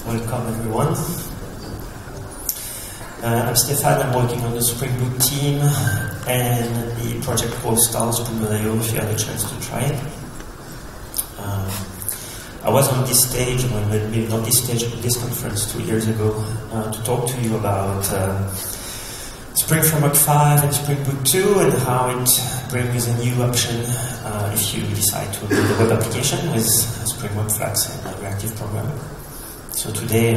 Welcome everyone. I'm Stéphane, I'm working on the Spring Boot team and the project called Spring.io if you have a chance to try it. I was on this stage, not this stage, but this conference 2 years ago to talk to you about Spring Framework 5 and Spring Boot 2 and how it brings a new option if you decide to build a web application with Spring Web Flux and reactive programming. So today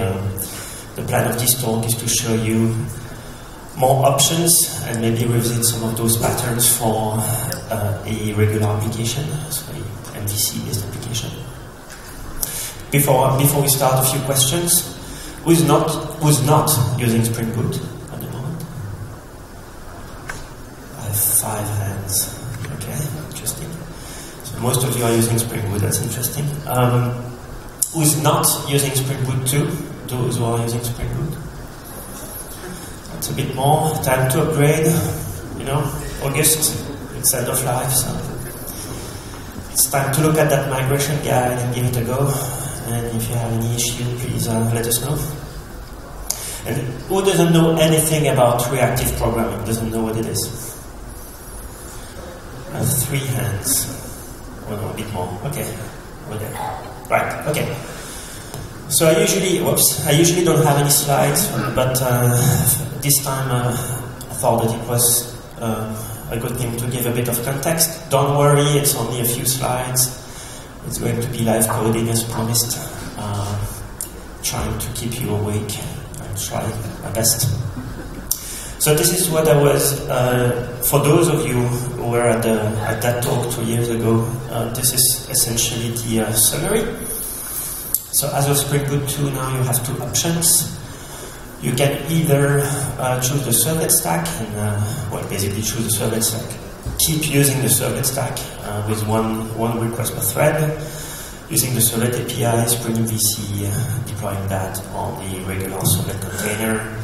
the plan of this talk is to show you more options and maybe revisit some of those patterns for a regular application, so a MVC-based application. Before we start, a few questions. Who's not using Spring Boot at the moment? I have 5 hands. Okay, interesting. So most of you are using Spring Boot. That's interesting. Who's not using Spring Boot 2? Those who are using Spring Boot. It's a bit more. Time to upgrade. You know, August, it's end of life, so it's time to look at that migration guide and give it a go. And if you have any issue, please let us know. And who doesn't know anything about reactive programming? Doesn't know what it is? I have 3 hands. Oh no, a bit more. Okay. Okay. Right. Okay. So I usually don't have any slides, but this time I thought that it was a good thing to give a bit of context. Don't worry, it's only a few slides. It's going to be live coding as promised. Trying to keep you awake and try my best. So this is what I was, for those of you who were at that talk 2 years ago, this is essentially the summary. So as of Spring Boot 2 now you have 2 options. You can either choose the servlet stack and, basically choose the servlet stack. Keep using the servlet stack with one request per thread, using the servlet API, Spring MVC, deploying that on the regular servlet container,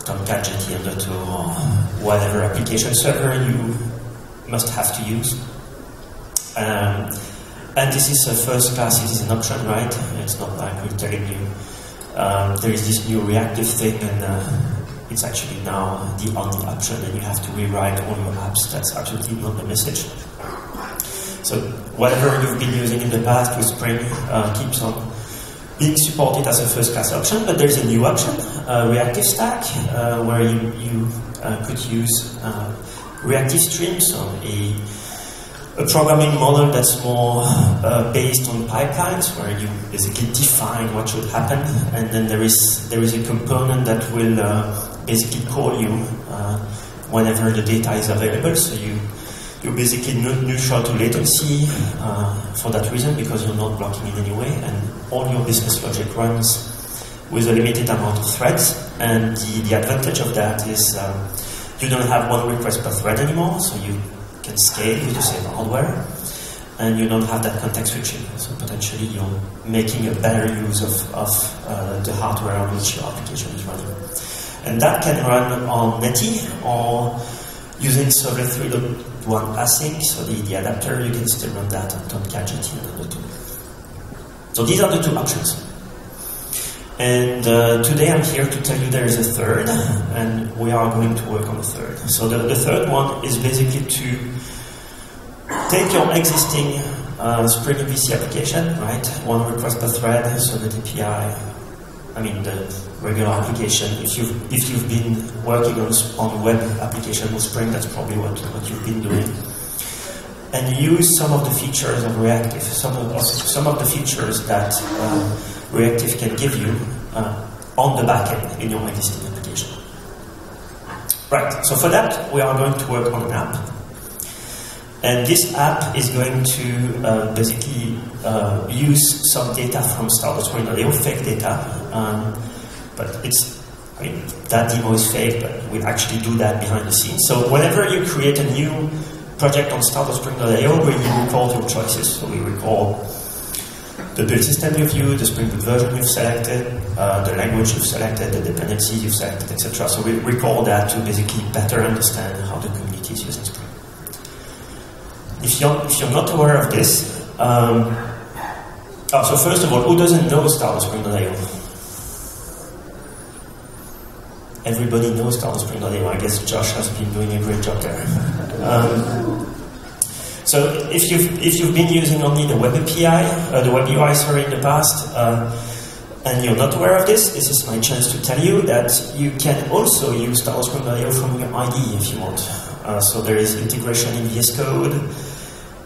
Tomcat, JT, Undertow, or whatever application server you must have to use. And this is a first class, it is an option, right? It's not like we're telling you there is this new reactive thing and it's actually now the only option and you have to rewrite all your apps. That's absolutely not the message. So whatever you've been using in the past with Spring keeps on being supported as a first-class option, but there's a new option, reactive stack, where you could use reactive streams, so a programming model that's more based on pipelines, where you basically define what should happen, and then there is a component that will basically call you whenever the data is available. So you're basically neutral to latency for that reason, because you're not blocking in any way, and all your business logic runs with a limited amount of threads. And the advantage of that is you don't have one request per thread anymore, so you can scale with the same hardware, and you don't have that context switching. So potentially you're making a better use of the hardware on which your application is running. And that can run on Netty or using Servlet 3.1 async, so the adapter, you can still run that on Tomcat, JT, and Undertow. So these are the 2 options. And today I'm here to tell you there is a third, and we are going to work on the third. So the third one is basically to take your existing Spring MVC application, right? 1 request per thread, so the API, the regular application. If you've been working on web application with Spring, that's probably what you've been doing. And use some of the features of reactive, some of the features that reactive can give you on the back end in your existing application. Right, so for that we are going to work on an app. And this app is going to basically use some data from Spring.io, fake data. But that demo is fake, but we actually do that behind the scenes. So whenever you create a new project on Spring.io, we record your choices. So we record the build system you've used, the Spring Boot version you've selected, the language you've selected, the dependencies you've selected, etc. So we record that to basically better understand how the community is using Spring. If you're not aware of this, so first of all, who doesn't know Spring.io? everybody knows Spring.io. I guess Josh has been doing a great job there. So if you've been using only the Web API, the Web UI, sorry, in the past, and you're not aware of this is my chance to tell you that you can also use Spring.io from your IDE if you want. So there is integration in VS Code,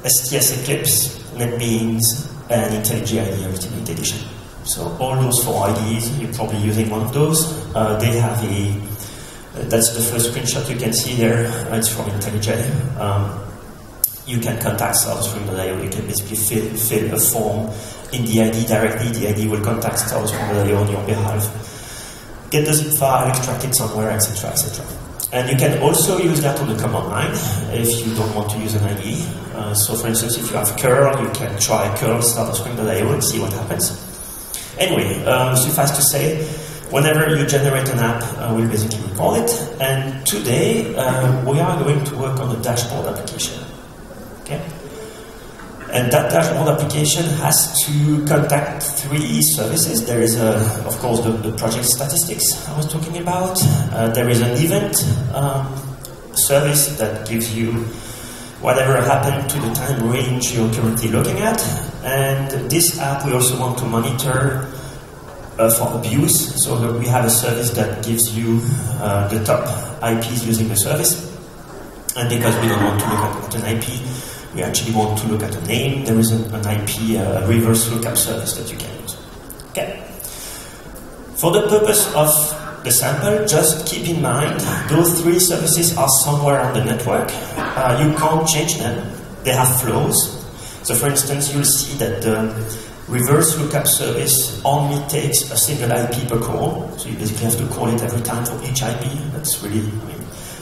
STS Eclipse, NetBeans, and IntelliJ IDE Ultimate Edition. So all those 4 IDEs, you're probably using one of those. They have that's the first screenshot you can see there. It's from IntelliJ. You can contact Spring.io. You can basically fill a form in the IDE directly. The IDE will contact Spring.io on your behalf, get the zip file, extract it somewhere, etc., etc. And you can also use that on the command line if you don't want to use an IDE. So for instance, if you have curl, you can try curl Spring.io and see what happens. Anyway, suffice to say, whenever you generate an app, we'll basically recall it. And today, we are going to work on the dashboard application. Okay? And that dashboard application has to contact 3 services. There is, of course, the project statistics I was talking about. There is an event service that gives you whatever happened to the time range you're currently looking at. And this app we also want to monitor for abuse. So we have a service that gives you the top IPs using the service. And because we don't want to look at an IP, we actually want to look at a name. There is an IP reverse lookup service that you can use. Okay. For the purpose of the sample, just keep in mind those 3 services are somewhere on the network. You can't change them. They have flows. So for instance, you'll see that the reverse lookup service only takes a single IP per call. So you basically have to call it every time for each IP. That's really,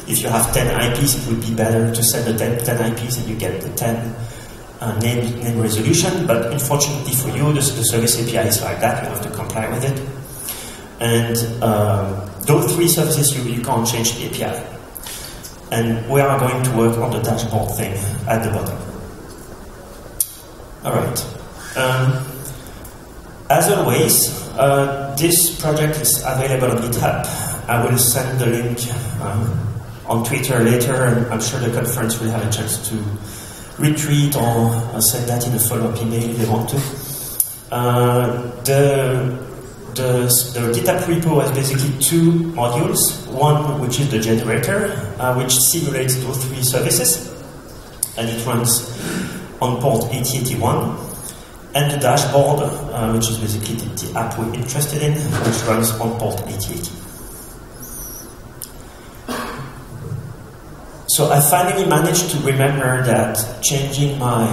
if you have 10 IPs, it would be better to send the 10 IPs and you get the 10 name resolution. But unfortunately for you, the service API is like that. You have to comply with it. And those 3 services, you can't change the API. And we are going to work on the dashboard thing at the bottom. All right. As always, this project is available on GitHub. I will send the link on Twitter later, and I'm sure the conference will have a chance to retweet or send that in a follow-up email if they want to. The GitHub repo has basically 2 modules. One, which is the generator, which simulates those 3 services, and it runs on port 8081. And the dashboard, which is basically the app we're interested in, which runs on port 8080. So I finally managed to remember that changing my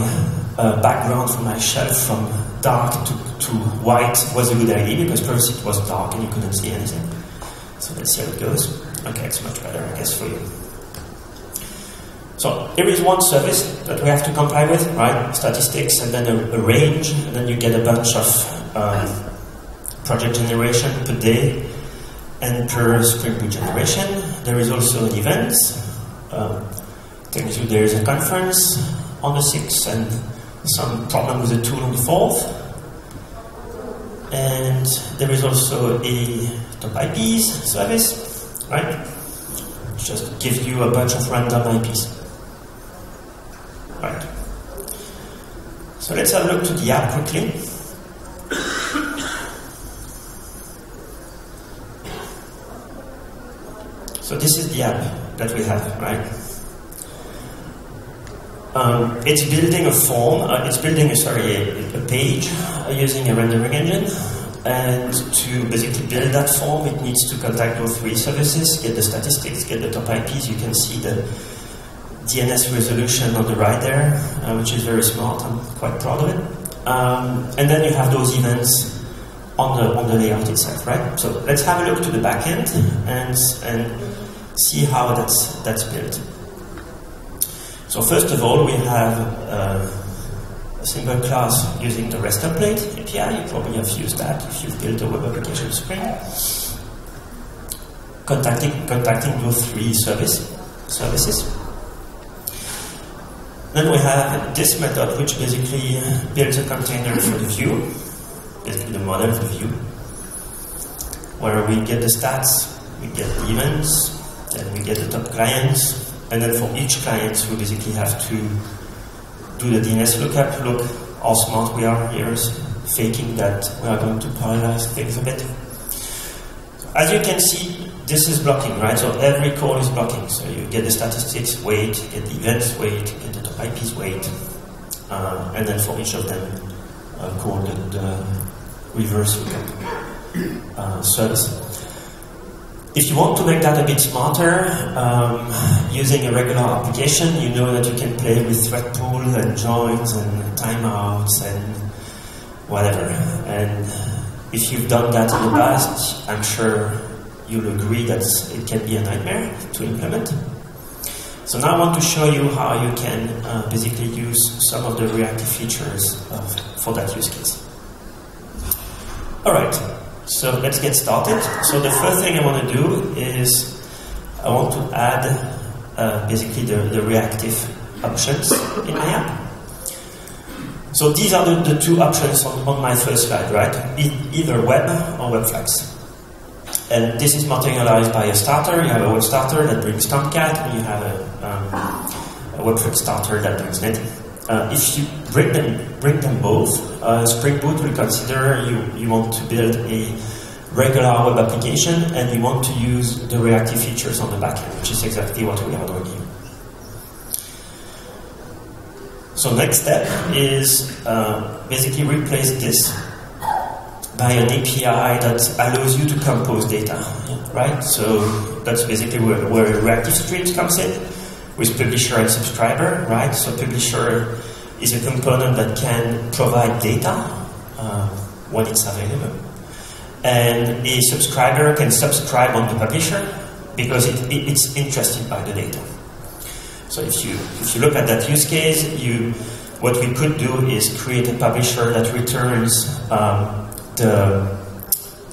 background for my shelf from dark to white was a good idea, because first it was dark and you couldn't see anything. So let's see how it goes. Okay, it's much better, I guess, for you. So here is one service that we have to comply with, right? Statistics, and then a range, and then you get a bunch of project generation per day and per Spring Boot generation. There is also an event. Tells you there is a conference on the 6th and some problem with the tool on the 4th. And there is also a top IPs service, right? Which just gives you a bunch of random IPs. Right. So let's have a look to the app quickly. So this is the app that we have, right? It's building a form, it's building a page using a rendering engine. And to basically build that form, it needs to contact those 3 services, get the statistics, get the top IPs. You can see the DNS resolution on the right there, which is very smart. I'm quite proud of it. And then you have those events on the layout itself, right? So let's have a look to the backend and see how that's built. So first of all, we have a single class using the RestTemplate API. You probably have used that if you've built a web application in Spring. Contacting those 3 services. Then we have this method, which basically builds a container for the view, basically the model of the view, where we get the stats we get the events, then we get the top clients, and then for each client we basically have to do the DNS lookup. Look how smart we are here, faking that we are going to parallelize things a bit. As you can see, this is blocking, right? So every call is blocking. So you get the statistics weight, you get the events weight, you get the top IPs weight, and then for each of them, call the reverse lookup service. If you want to make that a bit smarter, using a regular application, you know that you can play with thread pool and joins and timeouts and whatever. And if you've done that in the past, I'm sure you'll agree that it can be a nightmare to implement. So now I want to show you how you can basically use some of the reactive features for that use case. Alright, so let's get started. So the first thing I want to do is I want to add basically the reactive options in my app. So these are the two options on my first slide, right? Either web or web flags. And this is materialized by a starter. You have a web starter that brings Tomcat, and you have a web flag starter that brings native. If you bring them both, Spring Boot will consider you want to build a regular web application and you want to use the reactive features on the backend, which is exactly what we are doing here. So next step is basically replace this by an API that allows you to compose data, right? So that's basically where reactive streams comes in, with publisher and subscriber, right? So publisher is a component that can provide data when it's available. And a subscriber can subscribe on the publisher because it's interested by the data. So if you look at that use case, what we could do is create a publisher that returns the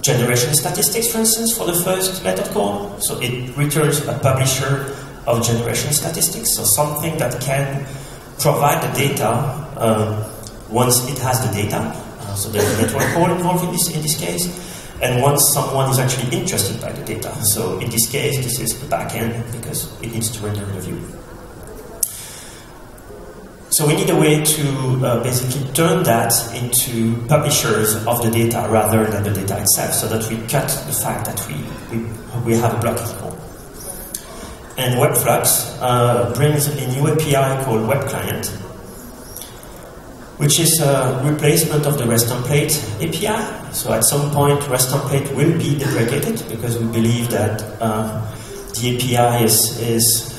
generation statistics, for instance, for the first method call. So it returns a publisher of generation statistics, so something that can provide the data once it has the data. So there's a network call involved in this case, and once someone is actually interested by the data. So in this case, this is the backend because it needs to render the view. So we need a way to basically turn that into publishers of the data rather than the data itself, so that we cut the fact that we have a blocking call. And WebFlux brings a new API called WebClient, which is a replacement of the RestTemplate API. So at some point, RestTemplate will be deprecated because we believe that the API is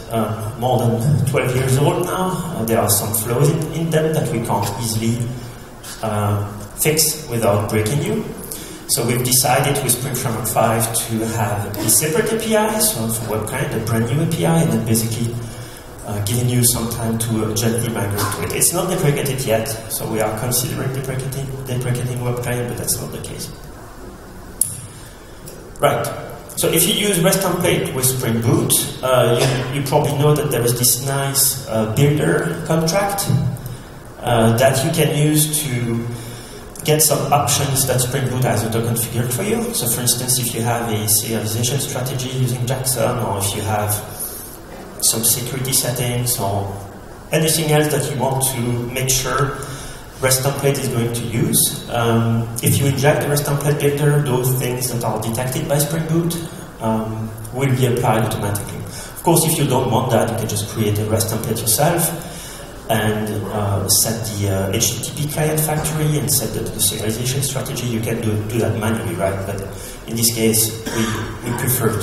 more than 12 years old now. There are some flaws in them that we can't easily fix without breaking you. So we've decided with Spring Framework 5 to have a separate API, so for WebClient, a brand new API, and then basically giving you some time to gently migrate to it. It's not deprecated yet, so we are considering deprecating WebClient, but that's not the case. Right. So if you use RestTemplate with Spring Boot, you probably know that there is this nice builder contract that you can use to get some options that Spring Boot has auto-configured for you. So for instance, if you have a serialization strategy using Jackson, or if you have some security settings, or anything else that you want to make sure RestTemplate is going to use, if you inject the RestTemplate builder, those things that are detected by Spring Boot will be applied automatically. Of course, if you don't want that, you can just create a RestTemplate yourself and set the HTTP client factory and set the serialization strategy. You can do that manually, right? But in this case, we prefer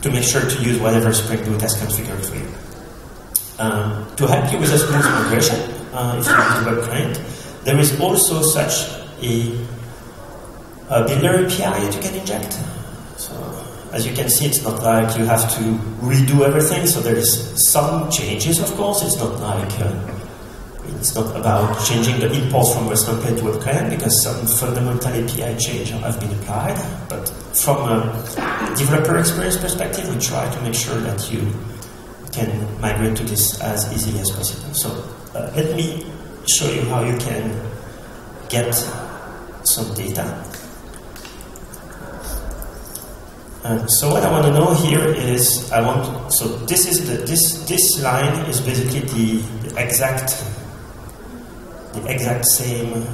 to make sure to use whatever Spring Boot has configured for you. To help you with a smooth migration, if you use WebClient, there is also such a builder API that you can inject. So as you can see, it's not like you have to redo everything. So there is some changes, of course. It's not like it's not about changing the imports from RestTemplate to WebClient, because some fundamental API change have been applied. But from a developer experience perspective, we try to make sure that you can migrate to this as easily as possible. So let me show you how you can get some data. So what I want to know here is so this is this line is basically the exact same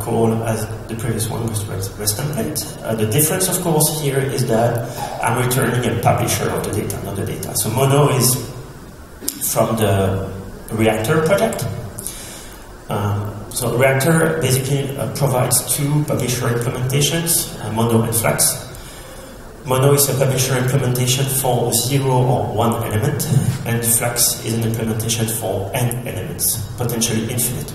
call as the previous one with RestTemplate. The difference, of course, here is that I'm returning a publisher of the data, not the data. So Mono is from the Reactor project. So Reactor basically provides two publisher implementations, Mono and Flux. Mono is a publisher implementation for 0 or 1 element, and Flux is an implementation for n elements, potentially infinite.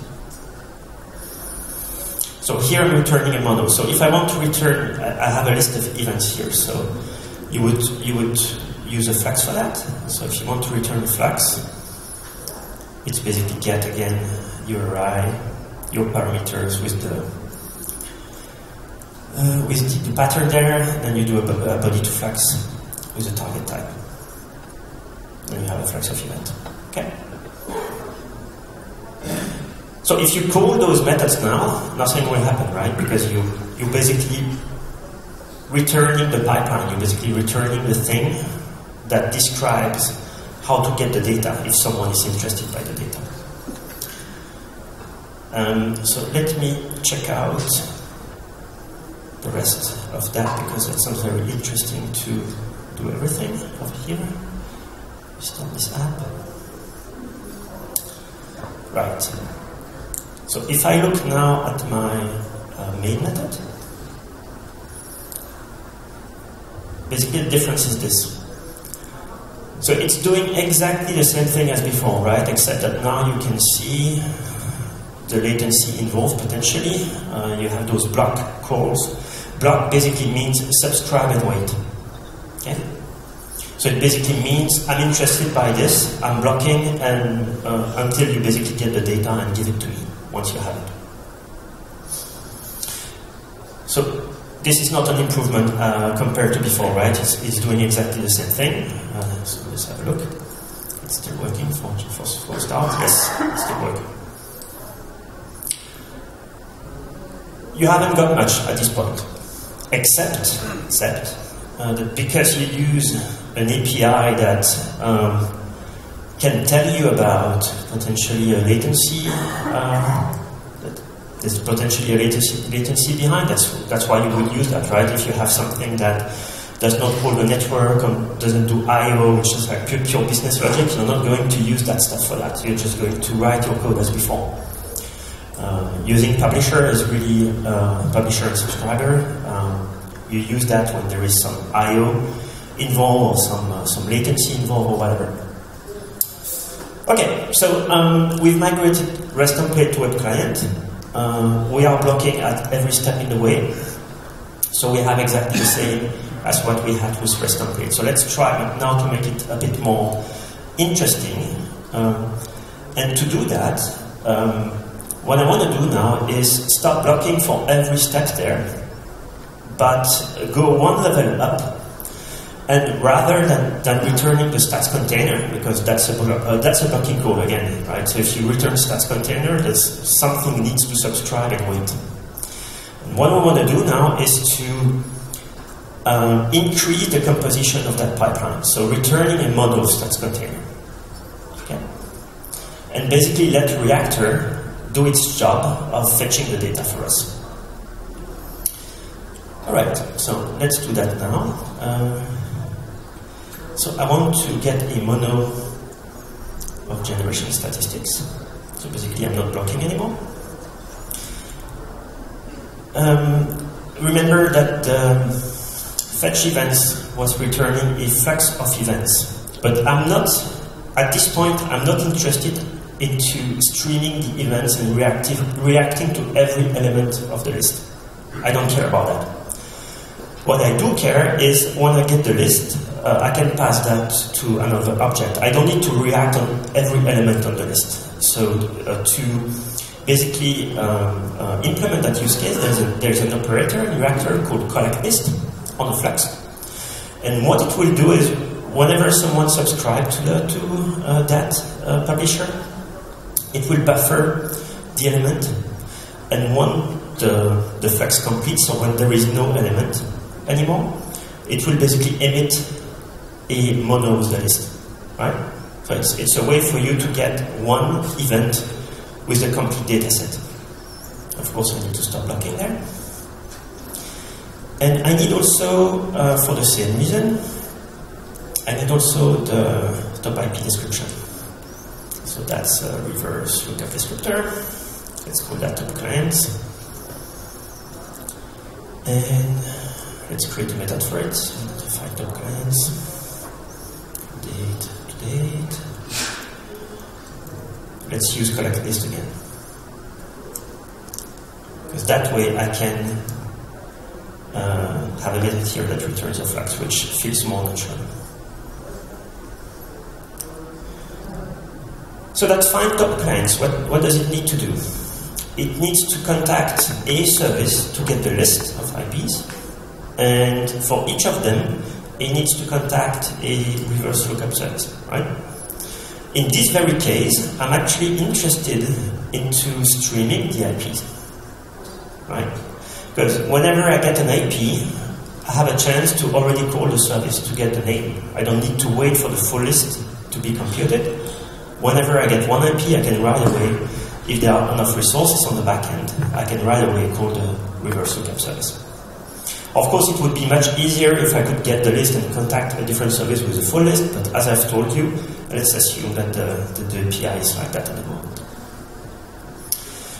So here I'm returning a Mono. So if I want to return, I have a list of events here. So you would use a Flux for that. So if you want to return a Flux, it's basically get again your array, your parameters with the pattern there, then you do a body to Flux with a target type. Then you have a Flux of event. Okay. So if you call those methods now, nothing will happen, right? Because you basically returning the pipeline, you're basically returning the thing that describes how to get the data if someone is interested by the data. So let me check out the rest of that, because it sounds very interesting to do everything over here. Start this app. Right. So if I look now at my main method, basically the difference is this. So it's doing exactly the same thing as before, right? Except that now you can see the latency involved potentially. You have those block calls. Block basically means subscribe and wait. Okay? So it basically means I'm interested by this, I'm blocking, and until you basically get the data and give it to me once you have it. So this is not an improvement compared to before, right? It's doing exactly the same thing. So let's have a look. It's still working for start. Yes, it's still working. You haven't got much at this point, except that because you use an API that can tell you about potentially a latency, there's potentially a latency behind. That's why you would use that, right? If you have something that does not hold the network or doesn't do I/O, which is like pure business logic, you're not going to use that stuff for that. You're just going to write your code as before. Using publisher is really publisher and subscriber. You use that when there is some I/O involved or some latency involved or whatever. Okay, so we've migrated RestTemplate to WebClient. We are blocking at every step in the way. So we have exactly the same as what we had with RestTemplate. So let's try now to make it a bit more interesting. And to do that, what I want to do now is stop blocking for every step there, but go one level up. And rather than returning the stats container, because that's a blocking call again, right? So if you return stats container, there's something needs to subscribe and wait. And what we want to do now is to increase the composition of that pipeline. So returning a model of stats container. Okay? And basically let Reactor do its job of fetching the data for us. Alright, so let's do that now. So I want to get a mono of generation statistics. So basically I'm not blocking anymore. Remember that fetch events was returning a flux of events. But I'm not, at this point, I'm not interested into streaming the events and reacting to every element of the list. I don't care about that. What I do care is when I get the list, I can pass that to another object. I don't need to react on every element on the list. So to basically implement that use case, there's an operator in Reactor called collectList on the Flux. And what it will do is whenever someone subscribes to that publisher, it will buffer the element, and when the Flux completes, so when there is no element anymore, it will basically emit a mono with the list, right? So it's a way for you to get one event with a complete data set. Of course, I need to stop blocking there. And I need also, for the same reason, I need also the top IP description. So that's a reverse lookup descriptor. Let's call that top client. And let's create a method for it. Define top clients. Date to date. Let's use collect list again. Because that way I can have a method here that returns a flux, which feels more natural. So that's fine top clients. What does it need to do? It needs to contact a service to get the list of IPs, and for each of them, it needs to contact a reverse lookup service, right? In this very case, I'm actually interested into streaming the IPs, right? Because whenever I get an IP, I have a chance to already call the service to get the name. I don't need to wait for the full list to be computed. Whenever I get one IP, I can right away, if there are enough resources on the back end, I can right away call the reverse lookup service. Of course, it would be much easier if I could get the list and contact a different service with a full list, but as I've told you, let's assume that the API is like that at the moment.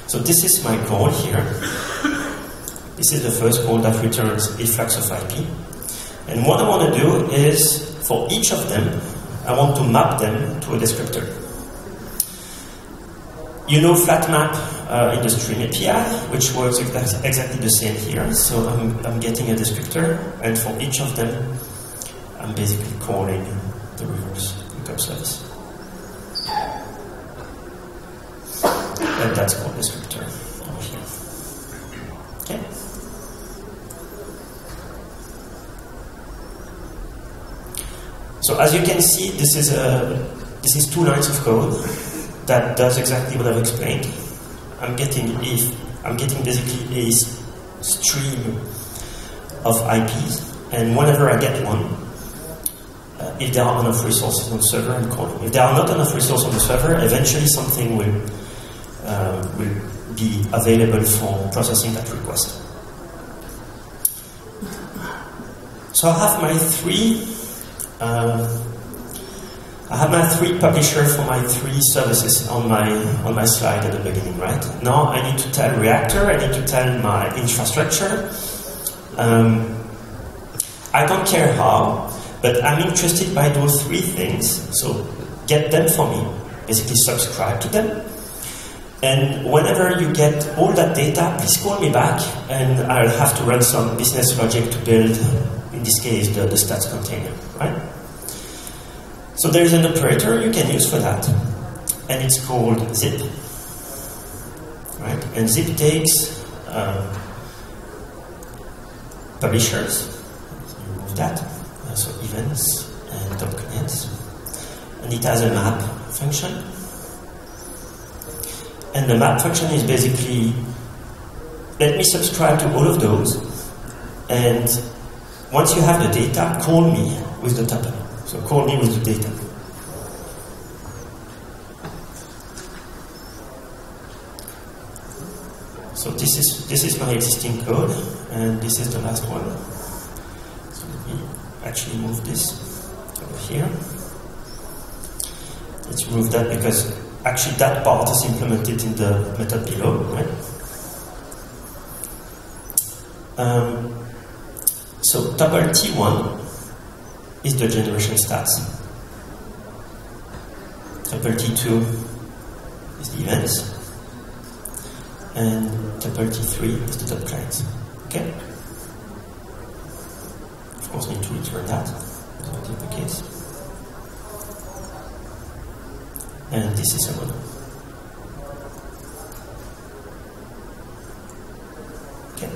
So this is my call here. This is the first call that returns a flux of IP. And what I want to do is, for each of them, I want to map them to a descriptor. You know flat map in the Stream API, which works exactly the same here. So I'm getting a descriptor, and for each of them, I'm basically calling the reverse lookup service. And that's called descriptor over here. Okay. So as you can see, this is 2 lines of code that does exactly what I've explained. I'm getting basically a stream of IPs, and whenever I get one, if there are enough resources on the server, I'm calling. If there are not enough resources on the server, eventually something will be available for processing that request. So I have my three publishers for my 3 services on my slide at the beginning, right? Now I need to tell Reactor, I need to tell my infrastructure. I don't care how, but I'm interested by those 3 things, so get them for me, basically subscribe to them. And whenever you get all that data, please call me back, and I'll have to run some business logic to build, in this case, the stats container, right? So there is an operator you can use for that, and it's called zip, right? And zip takes publishers, remove that, so events and top clients, and it has a map function. And the map function is basically, let me subscribe to all of those, and once you have the data, call me with the tuple. So call me with the data. So this is my existing code, and this is the last one. So let me actually move this over here. Let's remove that because actually that part is implemented in the method below, right? So tuple T1 is the generation stats. Tuple T2 is the events. And tuple T3 is the top clients. Okay? Of course, I need to return that. That's not the case. And this is a mono. Okay.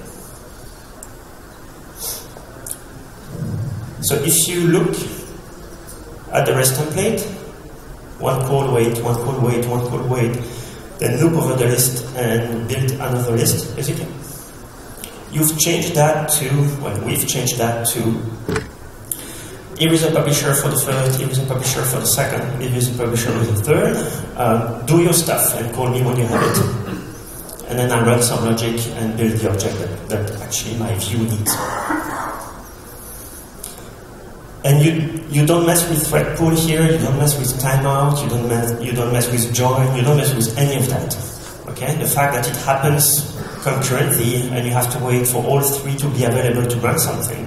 So if you look at the REST template, one call wait, one call wait, one call wait, then loop over the list and build another list, basically. You've changed that to, well, we've changed that to, here is a publisher for the first, here is a publisher for the second, here is a publisher for the third. Do your stuff and call me when you have it. And then I run some logic and build the object that actually my view needs. And you don't mess with thread pool here, you don't mess with timeout, you don't mess with join, you don't mess with any of that. Okay? The fact that it happens concurrently and you have to wait for all three to be available to run something,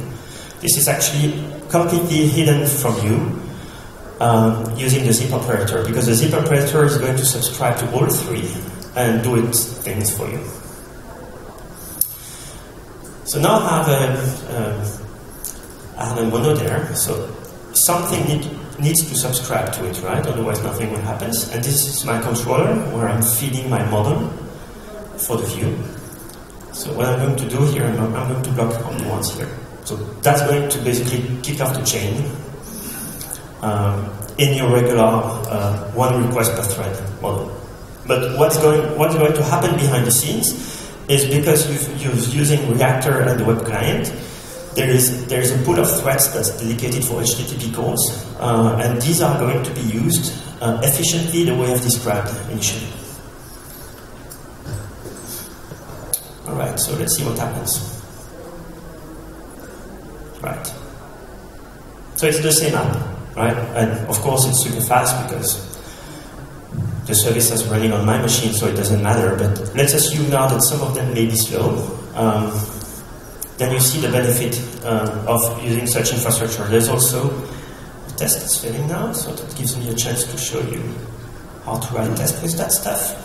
this is actually completely hidden from you using the zip operator, because the zip operator is going to subscribe to all three and do its things for you. So now I have a mono there, so something needs to subscribe to it, right? Otherwise nothing will happen. And this is my controller where I'm feeding my model for the view. So what I'm going to do here, I'm going to block only once here. So that's going to basically kick off the chain in your regular one request per thread model. But what's going to happen behind the scenes is, because you're using Reactor and the WebClient, there is a pool of threads that's dedicated for HTTP calls, and these are going to be used efficiently the way I've described initially. Alright, so let's see what happens. Right. So it's the same app, right? And of course it's super fast because the service is running on my machine, so it doesn't matter. But let's assume now that some of them may be slow. Then you see the benefit of using such infrastructure. There's also a test that's failing now, so that gives me a chance to show you how to write tests with that stuff.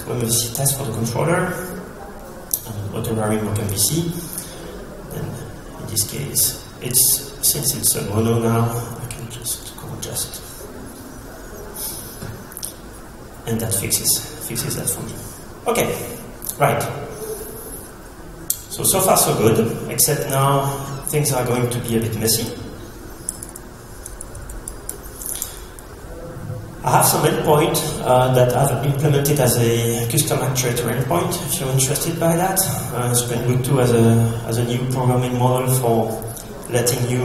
MVC test for the controller, auto-running MVC. And in this case, since it's a mono now, I can just call just, and that fixes that for me. Okay, right. So far so good, except now things are going to be a bit messy. I have some endpoint that I've implemented as a custom actuator endpoint, if you're interested by that. Spring Boot 2 as a new programming model for letting you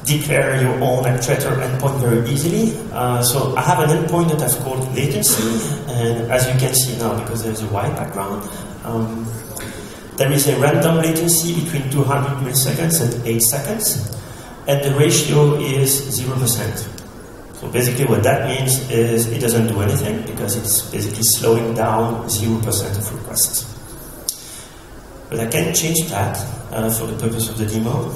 declare your own actuator endpoint very easily. So I have an endpoint that I've called latency, and as you can see now, because there's a white background, there is a random latency between 200 milliseconds and 8 seconds, and the ratio is 0%. So basically what that means is it doesn't do anything, because it's basically slowing down 0% of requests. But I can change that for the purpose of the demo.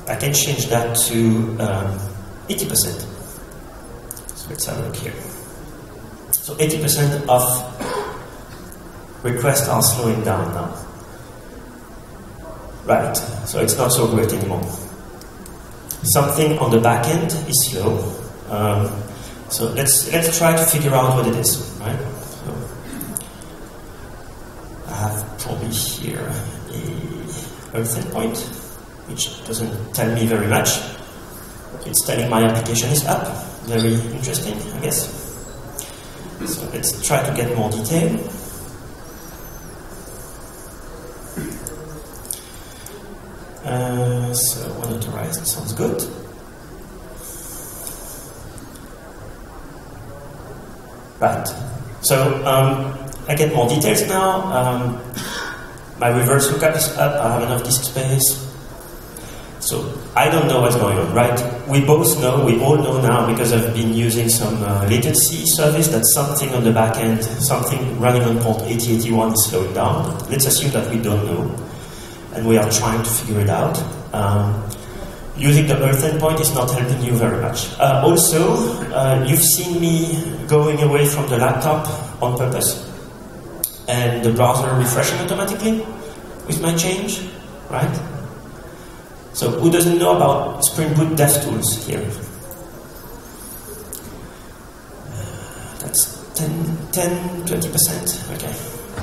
I can change that to 80%. So let's have a look here. So 80% of requests are slowing down now. Right, so it's not so great anymore. Something on the back end is slow. So let's try to figure out what it is, right? So I have probably here a Earth endpoint, which doesn't tell me very much. It's telling my application is up. Very interesting, I guess. So let's try to get more detail. So unauthorized sounds good. Right. So I get more details now. My reverse lookup is up. I have enough disk space. So I don't know what's going on, right? We both know, we all know now, because I've been using some latency service, that something on the back end, something running on port 8081 is slowing down. Let's assume that we don't know, and we are trying to figure it out. Using the Earth endpoint is not helping you very much. Also, you've seen me going away from the laptop on purpose, and the browser refreshing automatically with my change, right? So who doesn't know about Spring Boot DevTools here? That's 20%, okay.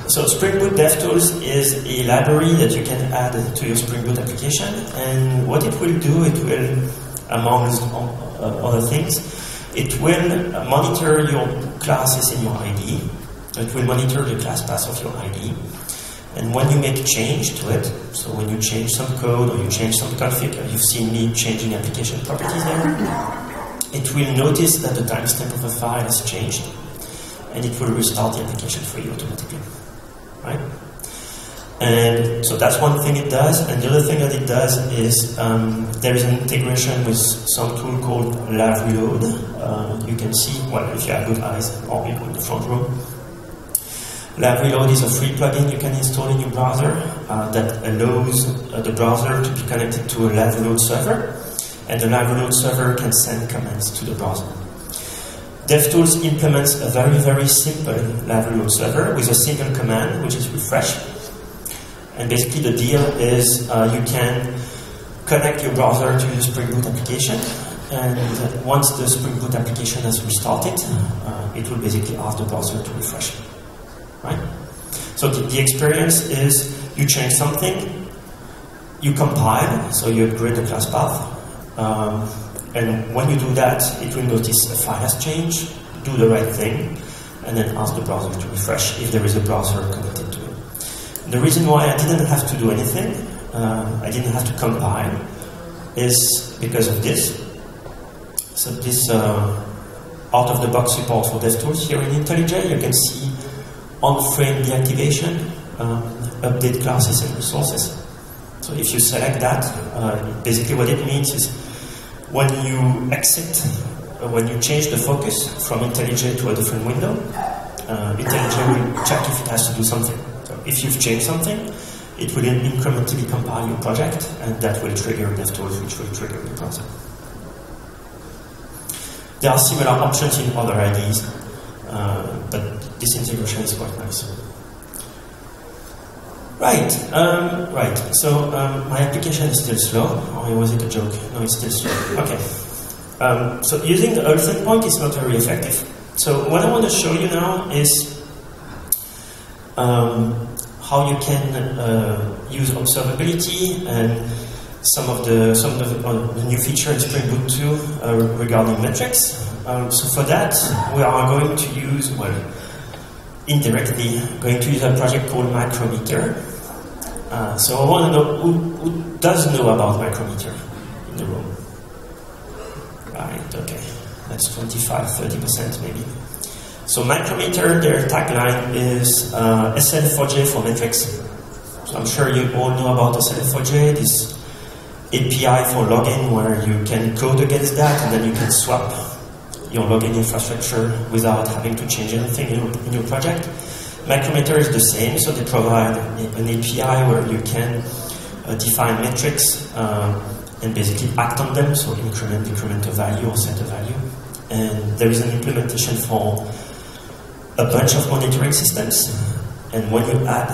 So Spring Boot DevTools is a library that you can add to your Spring Boot application, and what it will do, it will, amongst other things, it will monitor your classes in your IDE. It will monitor the class path of your IDE, And when you make change to it, so when you change some code or you change some config, you've seen me changing application properties there, it will notice that the timestamp of a file has changed, and it will restart the application for you automatically, right? And so that's one thing it does. And the other thing that it does is there is an integration with some tool called Lav Reload. You can see, well, if you have good eyes, or people in the front row. Lav Reload is a free plugin you can install in your browser that allows the browser to be connected to a Lav Reload server, and the Lav Reload server can send commands to the browser. DevTools implements a very, very simple Lav Reload server with a single command, which is refresh. And basically the deal is you can connect your browser to the Spring Boot application, and once the Spring Boot application has restarted, it will basically ask the browser to refresh. Right? So the experience is you change something, you compile, so you upgrade the class path, and when you do that, it will notice a file has changed, do the right thing, and then ask the browser to refresh if there is a browser connected to it. And the reason why I didn't have to do anything, I didn't have to compile, is because of this. So this out-of-the-box support for DevTools here in IntelliJ, you can see on-frame deactivation, update classes and resources. So if you select that, basically what it means is when you exit, when you change the focus from IntelliJ to a different window, IntelliJ will check if it has to do something. So if you've changed something, it will incrementally compile your project, and that will trigger DevTools, which will trigger the browser. There are similar options in other IDEs, but this integration is quite nice. Right, So my application is still slow, or was it a joke? No, it's still slow. Okay. So using the Earth endpoint is not very effective. So what I want to show you now is how you can use observability and some of the new feature in Spring Boot 2 regarding metrics. So for that, we are going to use, well, indirectly, going to use a project called Micrometer. So I want to know who does know about Micrometer in the room. Right, okay. That's 25-30% maybe. So Micrometer, their tagline is SL4J for metrics. So I'm sure you all know about SL4J, this API for login where you can code against that and then you can swap your login infrastructure without having to change anything in your project. Micrometer is the same, so they provide an API where you can define metrics and basically act on them, so increment a value or set a value. And there is an implementation for a bunch of monitoring systems, and when you add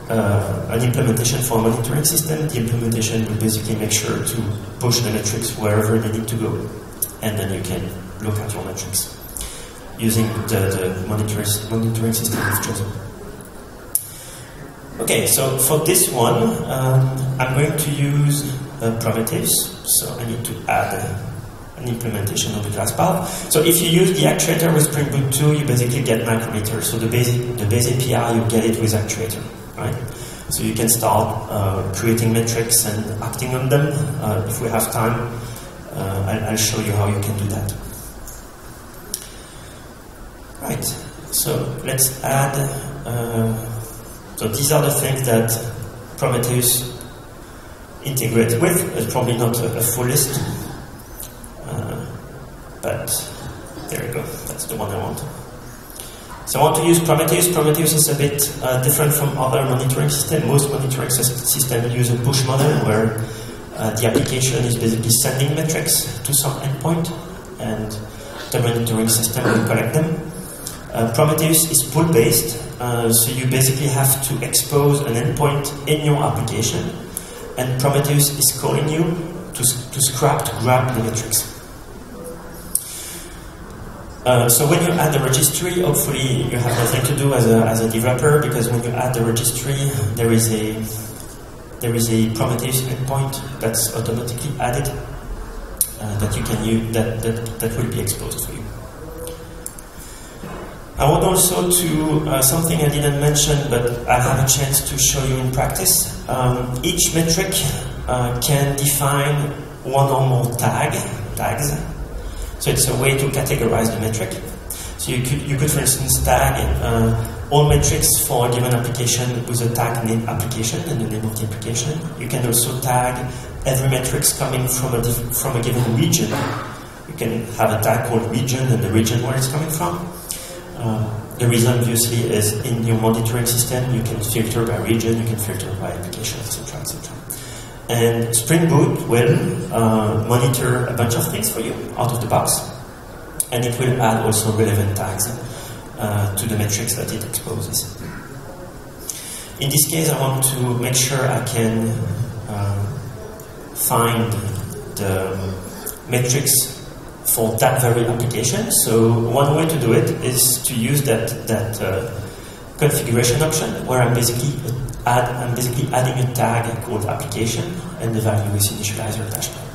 an implementation for a monitoring system, the implementation will basically make sure to push the metrics wherever they need to go, and then you can look at your metrics using the monitoring system you've chosen. Okay, so for this one, I'm going to use primitives, so I need to add an implementation of the class path. So if you use the actuator with Spring Boot 2, you basically get Micrometer. So the base API, you get it with actuator, right? So you can start creating metrics and acting on them. If we have time, I'll show you how you can do that. Right, so let's add, so these are the things that Prometheus integrates with. It's probably not a full list, but there you go, that's the one I want. So I want to use Prometheus. Prometheus is a bit different from other monitoring systems. Most monitoring systems use a push model where the application is basically sending metrics to some endpoint and the monitoring system will collect them. Prometheus is pull-based, so you basically have to expose an endpoint in your application, and Prometheus is calling you to grab the metrics. So when you add the registry, hopefully you have nothing to do as a developer, because when you add the registry, there is a Prometheus endpoint that's automatically added that you can use that will be exposed for you. I want also to, something I didn't mention, but I have a chance to show you in practice. Each metric can define one or more tags. So it's a way to categorize the metric. So you could for instance, tag all metrics for a given application with a tag named application and the name of the application. You can also tag every metrics coming from a given region. You can have a tag called region and the region where it's coming from. The reason obviously is in your monitoring system you can filter by region, you can filter by application, etc., etc. And Spring Boot will monitor a bunch of things for you out of the box, and it will add also relevant tags to the metrics that it exposes. In this case, I want to make sure I can find the metrics for that very application. So one way to do it is to use that configuration option, where I'm basically adding a tag called application, and the value is initializer dashboard.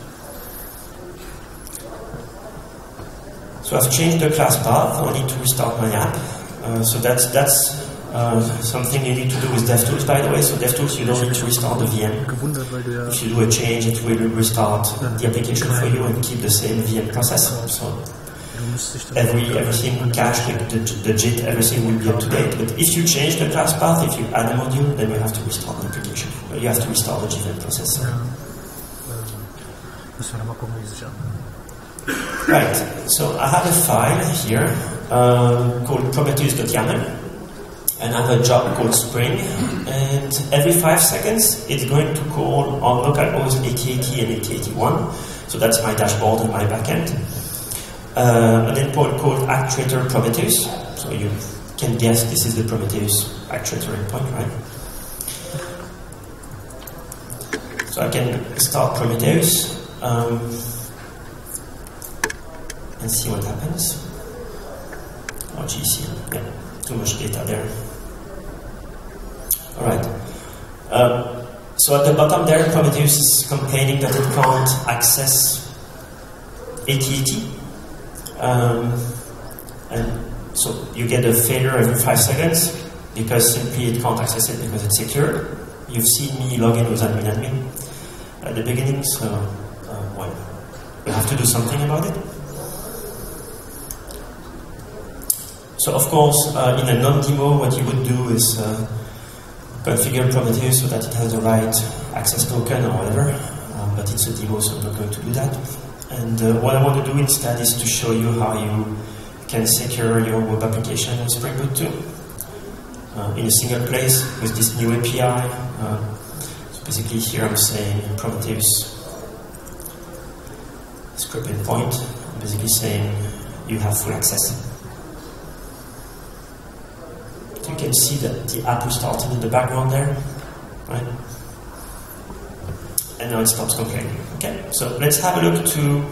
So I've changed the class path. I need to restart my app. So that's something you need to do with DevTools, by the way. So DevTools, you don't need to restart the VM. If you do a change, it will restart the application for you and keep the same VM process. So everything cached, the JIT, everything will be up to date. But if you change the class path, if you add a module, then you have to restart the application. You have to restart the JVM process. Right, so I have a file here called prometheus.yaml, and I have a job called Spring, and every 5 seconds it's going to call on localhost 8080 and 8081, so that's my dashboard and my backend. An endpoint called actuator Prometheus, so you can guess this is the Prometheus actuator endpoint, right? So I can start Prometheus and see what happens. Oh, GC, yeah, too much data there. All right. So at the bottom there, Prometheus is complaining that it can't access 8080. And so you get a failure every 5 seconds because simply it can't access it because it's secure. You've seen me log in with admin at the beginning, so well, we have to do something about it. So of course, in a non-demo, what you would do is configure Prometheus so that it has the right access token or whatever, but it's a demo, so I'm not going to do that. And what I want to do instead is to show you how you can secure your web application with Spring Boot 2 in a single place with this new API. So basically here I'm saying Prometheus script endpoint, I'm basically saying you have full access. So you can see that the app was starting in the background there, right? And now it stops complaining. Okay, so let's have a look to,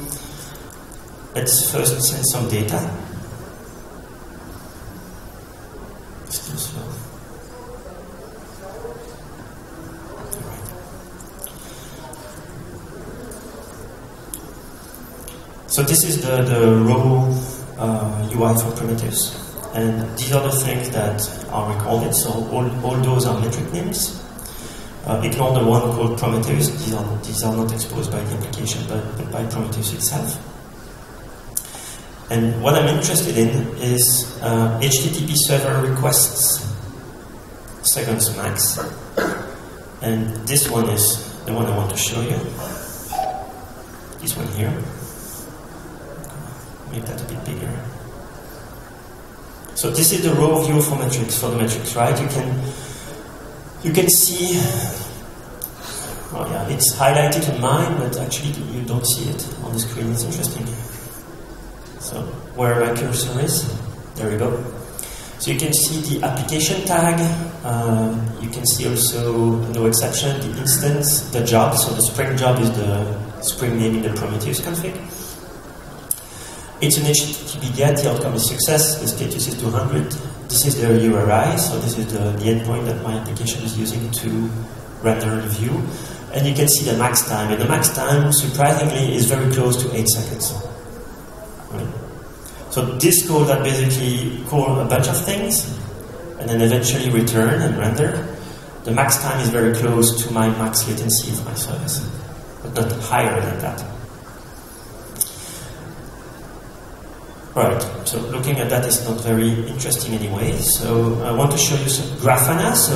let's first send some data. Still slow. All right. So this is the raw UI for Prometheus. And these are the things that are recorded. So all those are metric names. Ignore the one called Prometheus. These are not exposed by the application, but by Prometheus itself. And what I'm interested in is HTTP server requests seconds max. And this one is the one I want to show you. This one here. Make that a bit bigger. So this is the raw view for the metrics, right? You can see, oh yeah, it's highlighted in mine, but actually you don't see it on the screen. It's interesting. So where my cursor is, there we go. So you can see the application tag. You can see also, no exception, the instance, the job. So the Spring job is the Spring name in the Prometheus config. It's an HTTP GET, the outcome is success, the status is 200. This is the URI, so this is the endpoint that my application is using to render the view. And you can see the max time, and the max time, surprisingly, is very close to 8 seconds. Right? So this code that basically call a bunch of things and then eventually return and render. The max time is very close to my max latency of my service, but not higher than that. Right, so looking at that is not very interesting anyway. So I want to show you some Grafana. So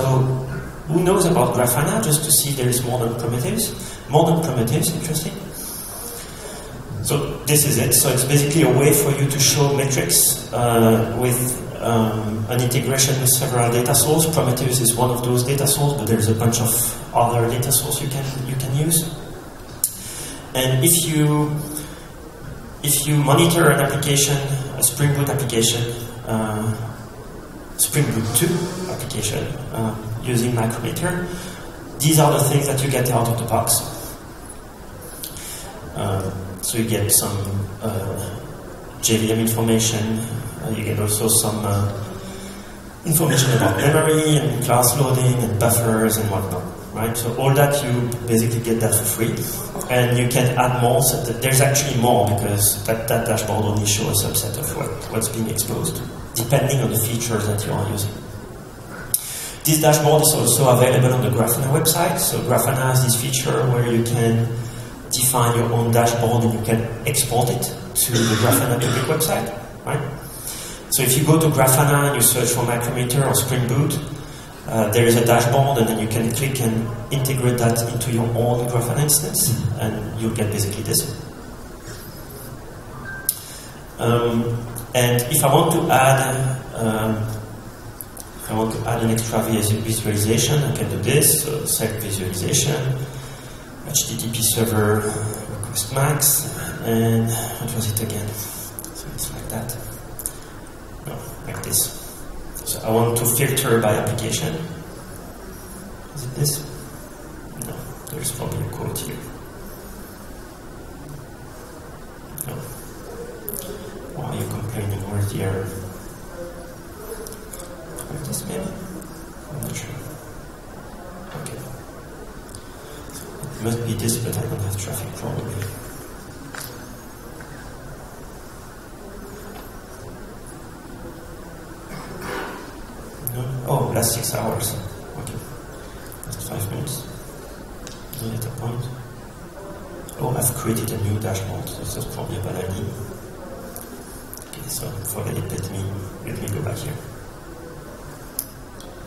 who knows about Grafana? Just to see there is more than primitives. More than primitives, interesting. So this is it. So it's basically a way for you to show metrics with an integration with several data sources. Primitives is one of those data sources, but there's a bunch of other data sources you can use. And if you monitor an application, a Spring Boot application, Spring Boot 2 application using Micrometer, these are the things that you get out of the box. So you get some JVM information, you get also some information about memory and class loading and buffers and whatnot, right? So all that you basically get that for free. And you can add more, so there's actually more because that dashboard only shows a subset of what's being exposed, depending on the features that you are using. This dashboard is also available on the Grafana website. So Grafana has this feature where you can define your own dashboard and you can export it to the Grafana public website, right? So if you go to Grafana and you search for Micrometer or Spring Boot, there is a dashboard and then you can click and integrate that into your own Grafana instance and you'll get basically this. And if I want to add an extra visualization, I can do this. So set visualization, HTTP server request max, and what was it again? So it's like that. No, like this. So I want to filter by application. Is it this? No, there's probably a quote here. No. Why are you complaining? Where's the error? Like this maybe? I'm not sure. Okay. So it must be this, but I don't have traffic probably. Oh, last 6 hours. Okay. Last 5 minutes. No data point. Oh, I've created a new dashboard. So this is probably a bad idea. Okay, so forget it. Let me go back here.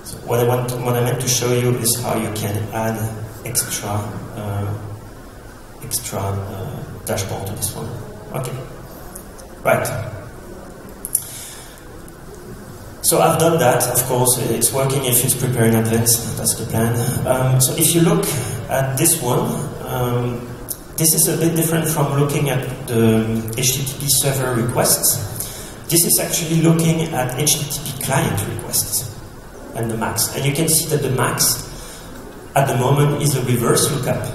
So what I meant to show you is how you can add extra dashboard to this one. Okay. Right. So I've done that, of course, it's working if it's prepared in advance, that's the plan. So if you look at this one, this is a bit different from looking at the HTTP server requests. This is actually looking at HTTP client requests and the max. And you can see that the max at the moment is a reverse lookup.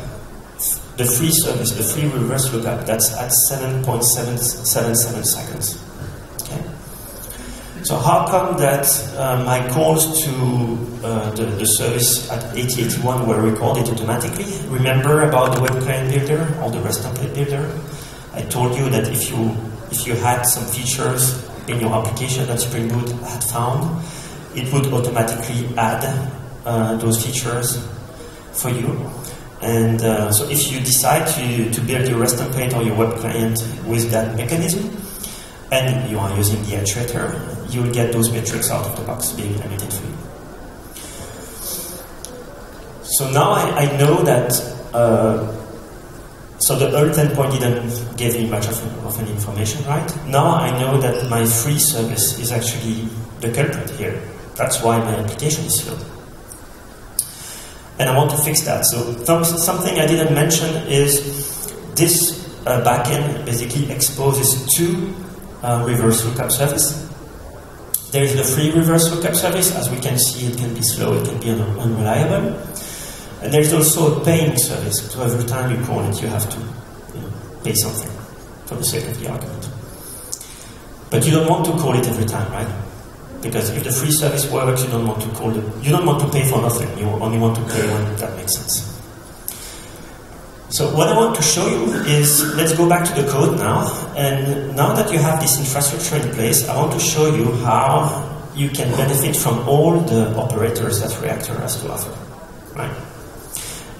The free service, the free reverse lookup, that's at 7.77 seconds. So how come that my calls to the service at 8081 were recorded automatically? Remember about the WebClient builder or the RestTemplate builder? I told you that if you had some features in your application that Spring Boot had found, it would automatically add those features for you. And so if you decide to build your RestTemplate or your WebClient with that mechanism, and you are using the iterator, you will get those metrics out of the box being emitted for you. So now I know that, so the alt endpoint didn't give me much of any information, right? Now I know that my free service is actually the culprit here. That's why my application is slow. And I want to fix that. So something I didn't mention is this backend basically exposes two reverse lookup service. There is the free reverse lookup service. As we can see, it can be slow, it can be unreliable. And there's also a paying service. So every time you call it, you have to pay something for the sake of the argument. But you don't want to call it every time, right? Because if the free service works, you don't want to call it. You don't want to pay for nothing. You only want to pay when that makes sense. So what I want to show you is, let's go back to the code now, and now that you have this infrastructure in place, I want to show you how you can benefit from all the operators that Reactor has to offer, right?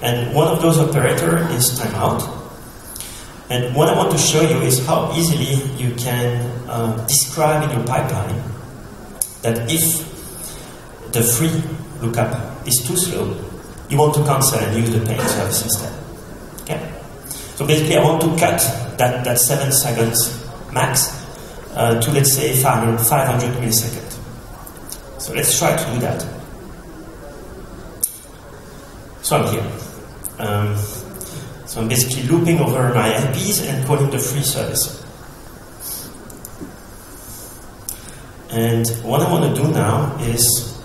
And one of those operators is Timeout. And what I want to show you is how easily you can describe in your pipeline that if the free lookup is too slow, you want to cancel and use the paying service instead. Okay? So basically I want to cut that 7 seconds max to, let's say, 500 milliseconds. So let's try to do that. So I'm here. So I'm basically looping over my LPs and calling the free service. And what I want to do now is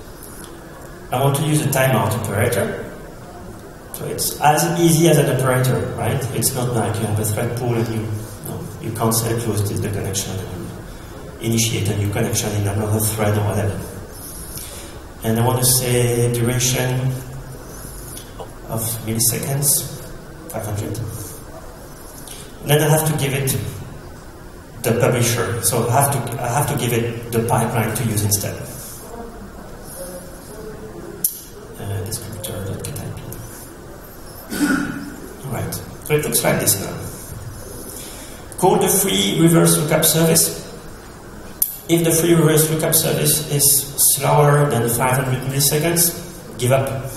I want to use a timeout operator. So it's as easy as an operator, right? It's not like you have a thread pool and you cancel, close the connection, and initiate a new connection in another thread or whatever. And I want to say duration of milliseconds, 500. And then I have to give it the publisher, so I have to give it the pipeline to use instead. Descriptor.getIP. Alright, so it looks like this now. Call the free reverse lookup service. If the free reverse lookup service is slower than 500 milliseconds, give up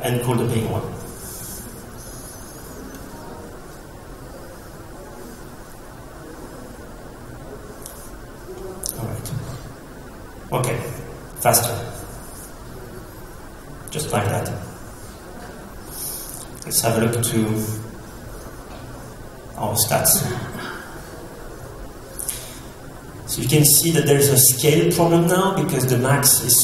and call the paying one. Alright. Okay, faster. Just like that. Let's have a look to our stats. So you can see that there's a scale problem now because the max is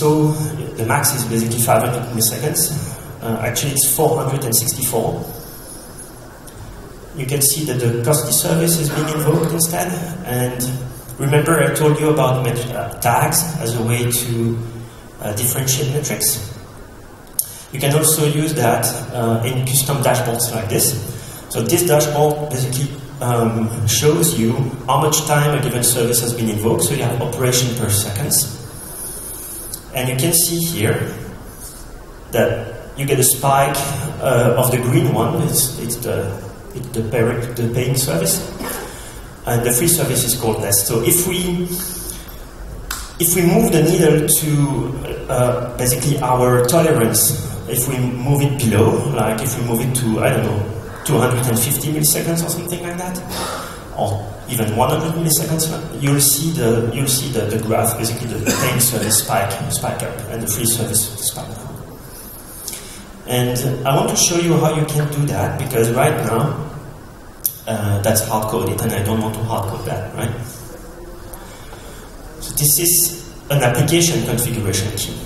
basically 500 milliseconds. Actually it's 464. You can see that the costly service is being invoked instead. And remember I told you about tags as a way to differentiate metrics. You can also use that in custom dashboards like this. So this dashboard basically shows you how much time a given service has been invoked, so you have operation per seconds. And you can see here that you get a spike of the green one, it's the paying service, and the free service is called less. So if we move the needle to basically our tolerance, if we move it below, like if we move it to, I don't know, 250 milliseconds or something like that, or even 100 milliseconds, you'll see the graph, basically the paying service spike up, and the free service spike down. And I want to show you how you can do that, because right now, that's hard-coded, and I don't want to hard-code that, right? So this is an application configuration key,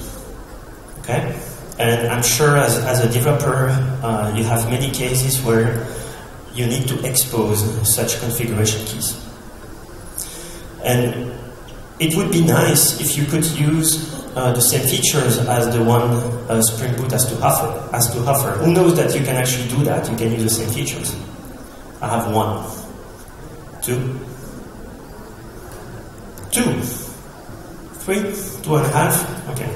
okay? And I'm sure as a developer, you have many cases where you need to expose such configuration keys. And it would be nice if you could use the same features as the one Spring Boot has to offer. Who knows that you can actually do that? You can use the same features. I have 1, 2, 3, 2.5. Okay.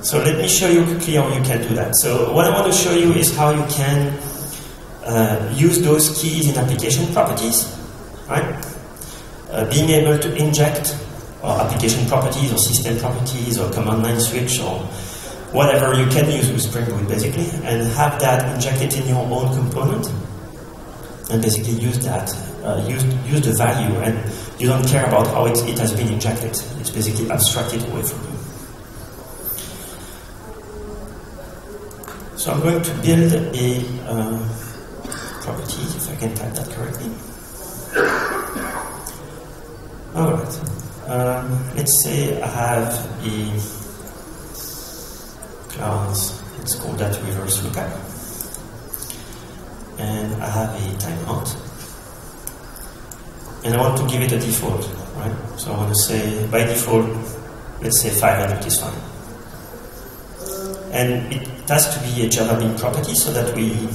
So let me show you quickly how you can do that. So what I want to show you is how you can use those keys in application properties, right? Being able to inject application properties or system properties or command line switch or whatever you can use with Spring Boot basically, and have that injected in your own component, and basically use that, use the value, and you don't care about how it has been injected. It's basically abstracted away from you. So I'm going to build a property, if I can type that correctly. Alright, let's say I have a class, let's call that reverse lookup. And I have a timeout. And I want to give it a default, right? So I want to say, by default, let's say 500 is fine. And it has to be a Java Bean property so that we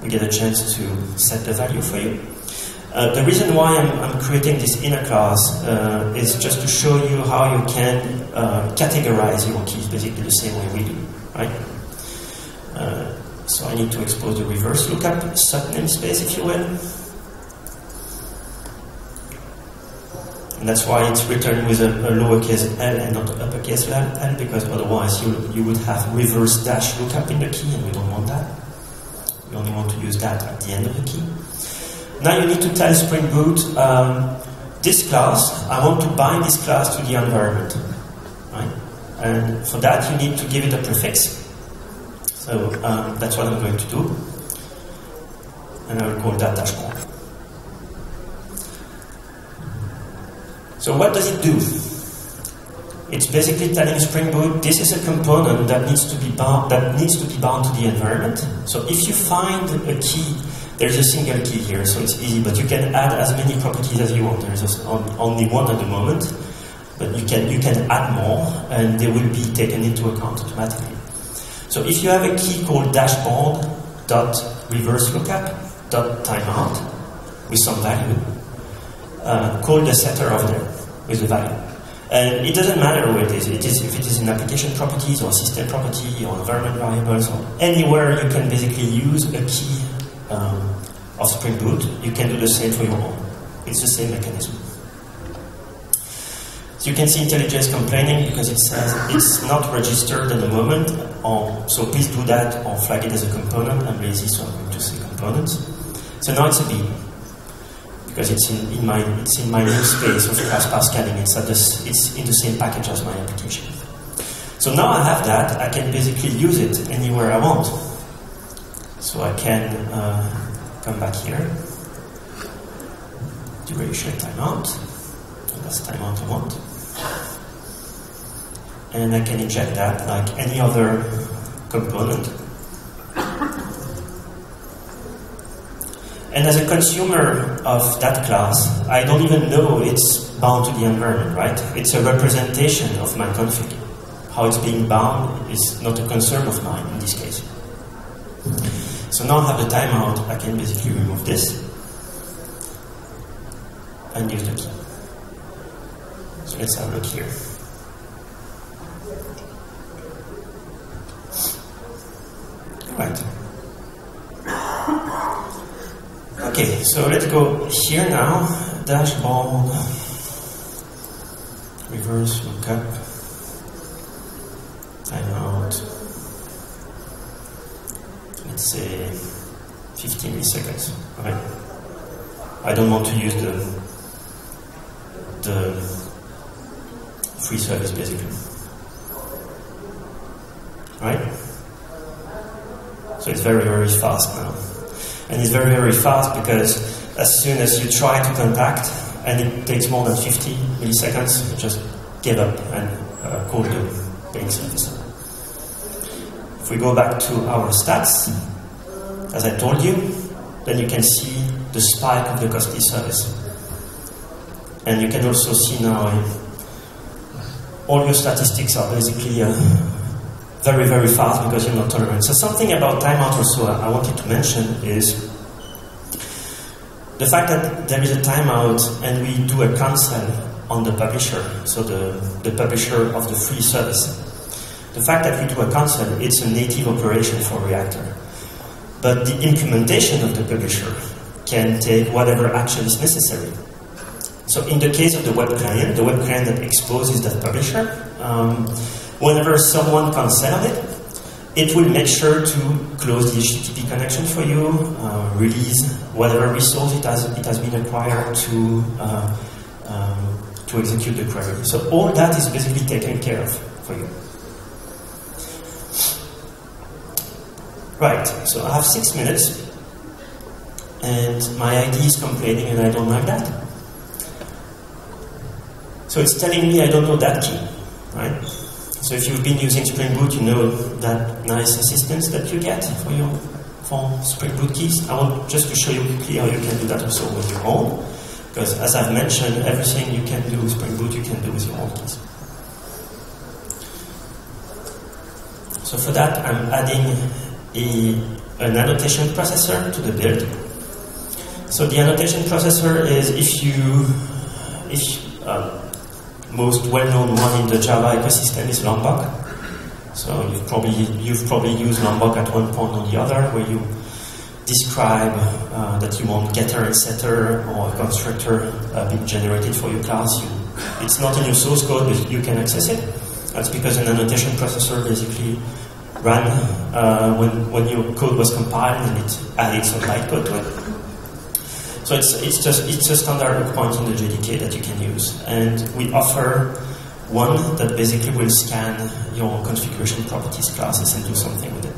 we get a chance to set the value for you. The reason why I'm creating this inner class is just to show you how you can categorize your keys, basically the same way we do, right? So I need to expose the reverse lookup sub namespace, if you will. And that's why it's written with a lowercase l and not uppercase l, because otherwise you would have reverse dash lookup in the key, and we don't want that. We only want to use that at the end of the key. Now you need to tell Spring Boot, this class, I want to bind this class to the environment, right? And for that you need to give it a prefix. So that's what I'm going to do. And I will call that dashboard. So what does it do? It's basically telling Spring Boot, this is a component that needs to be bound to the environment. So if you find a key, there's a single key here, so it's easy, but you can add as many properties as you want. There's only one at the moment, but you can add more, and they will be taken into account automatically. So if you have a key called dashboard.reverseLookup.timeout with some value, call the setter of there with the value. And it doesn't matter where it is. If it is in application properties or system property or environment variables or anywhere you can basically use a key of Spring Boot, you can do the same for your own. It's the same mechanism. So you can see IntelliJ is complaining because it says it's not registered at the moment. So please do that or flag it as a component. I'm lazy, so I'm going to say components. So now it's a B because it's in my namespace of class path scanning. It's in the same package as my application. So now I have that. I can basically use it anywhere I want. So I can come back here, duration timeout, and that's timeout I want. And I can inject that like any other component. And as a consumer of that class, I don't even know it's bound to the environment, right? It's a representation of my config. How it's being bound is not a concern of mine in this case. So now I have the timeout, I can basically remove this and use the key. So let's have a look here. Right. Okay, so let's go here now. Dashboard, reverse lookup, timeout. Let's say 15 milliseconds. Right? I don't want to use the free service basically. Right? So it's very, very fast now. And it's very, very fast because as soon as you try to contact and it takes more than 50 milliseconds, you just give up and call the paying service. If we go back to our stats, as I told you, then you can see the spike of the costly service. And you can also see now all your statistics are basically very, very fast because you're not tolerant. So something about timeout also I wanted to mention is the fact that there is a timeout and we do a cancel on the publisher, so the publisher of the free service. The fact that we do a cancel, it's a native operation for Reactor. But the implementation of the publisher can take whatever action is necessary. So in the case of the web client that exposes that publisher, whenever someone cancels it, it will make sure to close the HTTP connection for you, release whatever resource it has been acquired to execute the query. So all that is basically taken care of for you. Right, so I have 6 minutes, and my ID is complaining and I don't like that. So it's telling me I don't know that key, right? So if you've been using Spring Boot, you know that nice assistance that you get for Spring Boot keys. I want just to show you quickly how you can do that also with your own, because as I've mentioned, everything you can do with Spring Boot, you can do with your own keys. So for that, I'm adding a an annotation processor to the build. So the annotation processor is, most well-known one in the Java ecosystem is Lombok. So you've probably used Lombok at one point or the other, where you describe that you want getter and setter or a constructor being generated for your class. It's not in your source code, but you can access it. That's because an annotation processor basically ran when your code was compiled, and it added some bytecode to it. So it's a standard hook point in the JDK that you can use, and we offer one that basically will scan your configuration properties classes and do something with it.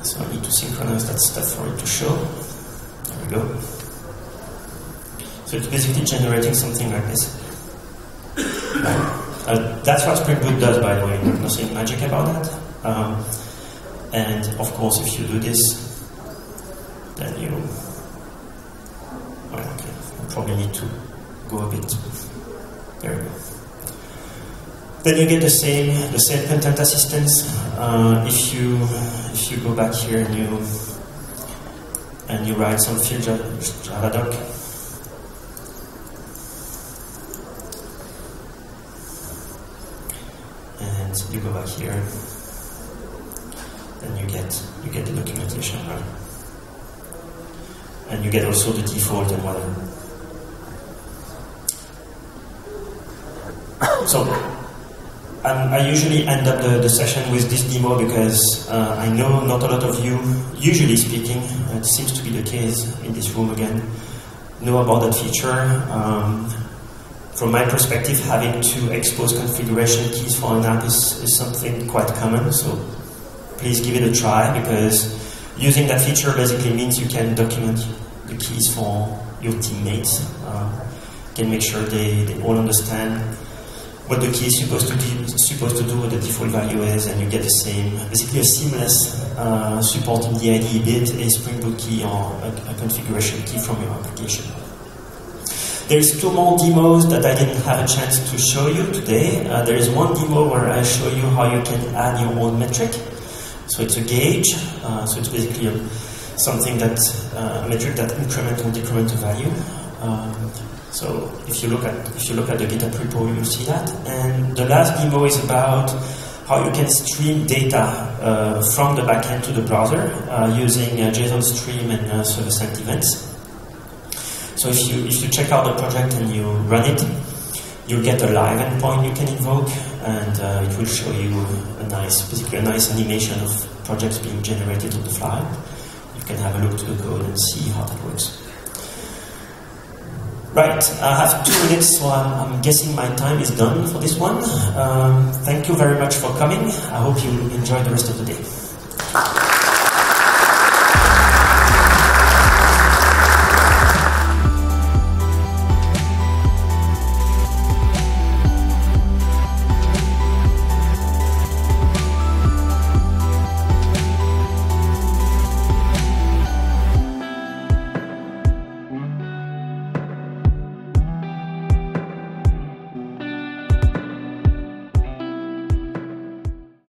So I need to synchronize that stuff for it to show. There we go. So it's basically generating something like this. That's what Spring Boot does, by the way. There's nothing magic about that. And of course, if you do this, then you probably need to go a bit. There we go. Then you get the same content assistance. If you go back here and you write some field Javadoc, and you go back here, and you get the documentation, right? And you get also the default and whatever. So I usually end up the session with this demo because I know not a lot of you, usually speaking, it seems to be the case in this room again, know about that feature. From my perspective, having to expose configuration keys for an app is something quite common, so please give it a try, because using that feature basically means you can document the keys for your teammates. You can make sure they all understand what the key is supposed to do, what the default value is, and you get the same, basically a seamless support in the IDE, be it a Spring Boot key or a configuration key from your application. There's two more demos that I didn't have a chance to show you today. There is one demo where I show you how you can add your own metric. So it's a gauge. So it's basically a metric that increments or decrements a value. So if you look at the GitHub repo, you'll see that. And the last demo is about how you can stream data from the backend to the browser using JSON stream and server-sent events. So if you check out the project and you run it, you'll get a live endpoint you can invoke, and it will show you basically a nice animation of projects being generated on the fly. You can have a look to the code and see how that works. Right, I have 2 minutes, so I'm guessing my time is done for this one. Thank you very much for coming. I hope you enjoy the rest of the day.